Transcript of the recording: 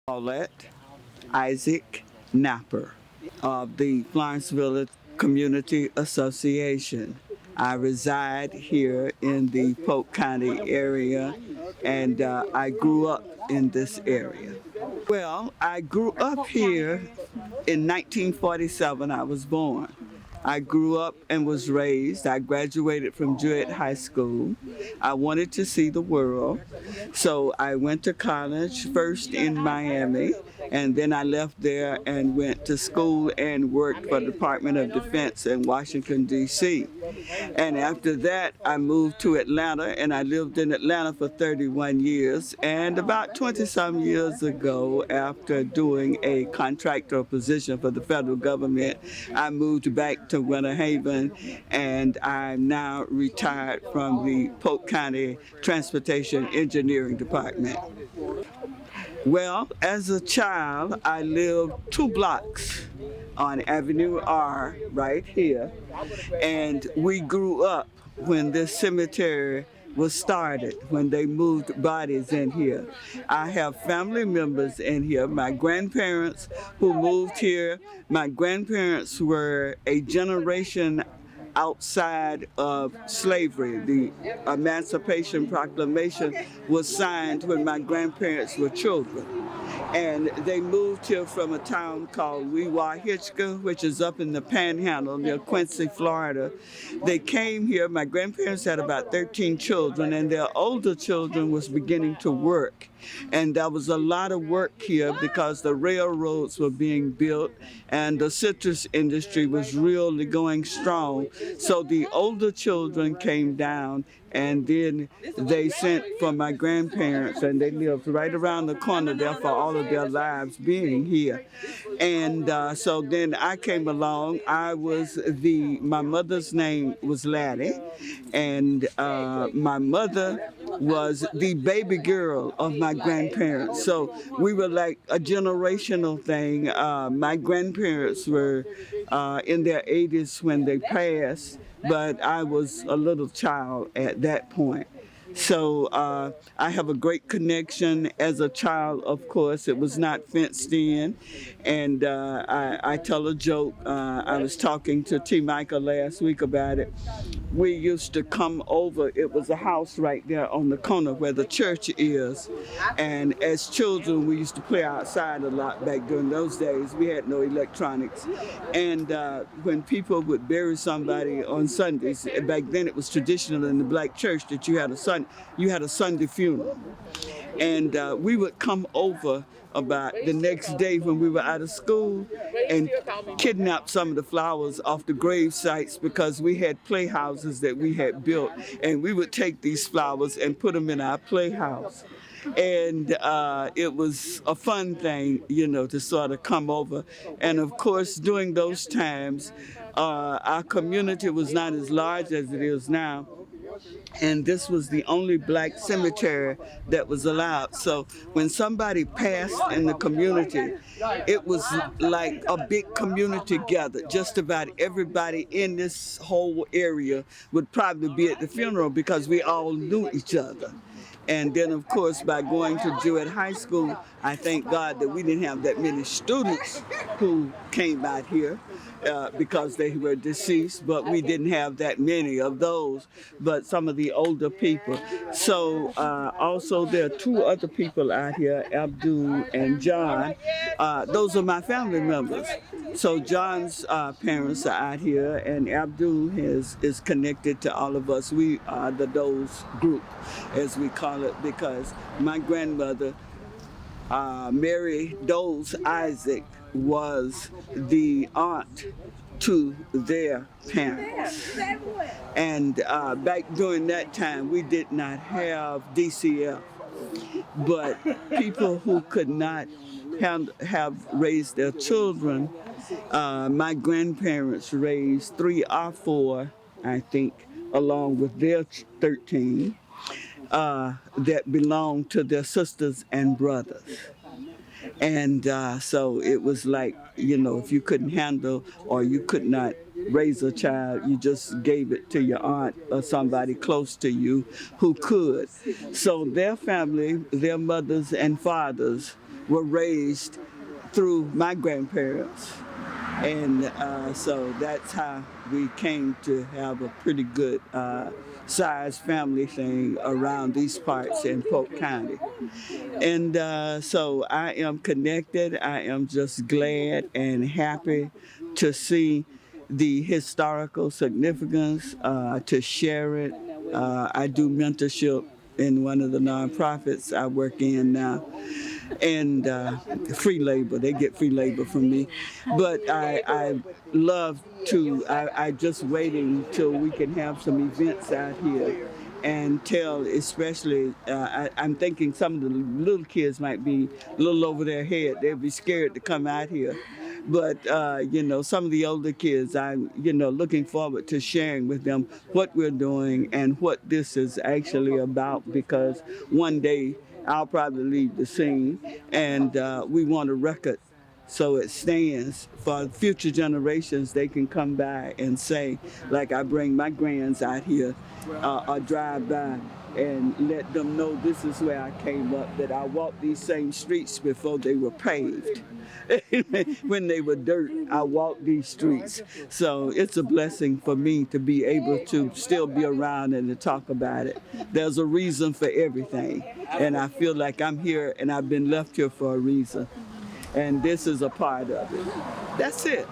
Paulette Isaac Napper of the Florenceville Community Association. I reside here in the Polk County area, and I grew up in this area. Well, I grew up here in 1947. I was born. I grew up and was raised. I graduated from Jewett High School. I wanted to see the world, so I went to college first in Miami, and then I left there and went to school and worked for the Department of Defense in Washington, D.C. And after that, I moved to Atlanta, and I lived in Atlanta for 31 years. And about 20-some years ago, after doing a contractor position for the federal government, I moved back to Winter Haven, and I'm now retired from the Polk County Transportation Engineering Department. Well, as a child, I lived 2 blocks on Avenue R right here, and we grew up when this cemetery was started, when they moved bodies in here. I have family members in here. My grandparents who moved here, my grandparents were a generation outside of slavery. The Emancipation Proclamation was signed when my grandparents were children. And they moved here from a town called Weehawken, which is up in the Panhandle near Quincy, Florida. They came here. My grandparents had about 13 children, and their older children was beginning to work. And there was a lot of work here because the railroads were being built and the citrus industry was really going strong. So the older children came down, and then they sent for my grandparents, and they lived right around the corner there for all of their lives being here. And so then I came along. My mother's name was Laddie, and my mother was the baby girl of my grandparents. So we were like a generational thing. My grandparents were in their 80s when they passed, but I was a little child at that point. So I have a great connection. As a child, of course, it was not fenced in. And I tell a joke. I was talking to T. Michael last week about it. We used to come over. It was a house right there on the corner where the church is. And as children, we used to play outside a lot back during those days. We had no electronics. And when people would bury somebody on Sundays, back then it was traditional in the black church that you had a Sunday funeral. And we would come over about the next day when we were out of school and kidnap some of the flowers off the grave sites because we had playhouses that we had built, and we would take these flowers and put them in our playhouse. And it was a fun thing, to sort of come over. And of course, during those times, our community was not as large as it is now. And this was the only black cemetery that was allowed. So when somebody passed in the community, it was like a big community gathered. Just about everybody in this whole area would probably be at the funeral because we all knew each other. And then, of course, by going to Jewett High School, I thank God that we didn't have that many students who came out here because they were deceased, but we didn't have that many of those, but some of the older people. So also there are 2 other people out here, Abdul and John. Those are my family members. So John's parents are out here, and Abdul is connected to all of us. We are the Doe's group, as we call it, because my grandmother, Mary Doe's Isaac, was the aunt to their parents. And back during that time, we did not have DCF, but people who could not have raised their children, my grandparents raised 3 or 4, I think, along with their 13, that belonged to their sisters and brothers. And so it was like, if you couldn't handle or you could not raise a child, you just gave it to your aunt or somebody close to you who could. So their family, their mothers and fathers were raised through my grandparents. And so that's how we came to have a pretty good sized family thing around these parts in Polk County. And so I am connected. I am just glad and happy to see the historical significance, to share it. I do mentorship in one of the nonprofits I work in now, and free labor. They get free labor from me. But I love to, I just waiting till we can have some events out here and tell, especially, I'm thinking some of the little kids might be a little over their head. They'd be scared to come out here. But, some of the older kids, I'm, looking forward to sharing with them what we're doing and what this is actually about, because one day I'll probably leave the scene, and we want a record so it stands for future generations. They can come by and say, like I bring my grands out here or drive by and let them know this is where I came up, that I walked these same streets before they were paved. When they were dirt, I walked these streets. So it's a blessing for me to be able to still be around and to talk about it. There's a reason for everything. And I feel like I'm here and I've been left here for a reason. And this is a part of it. That's it.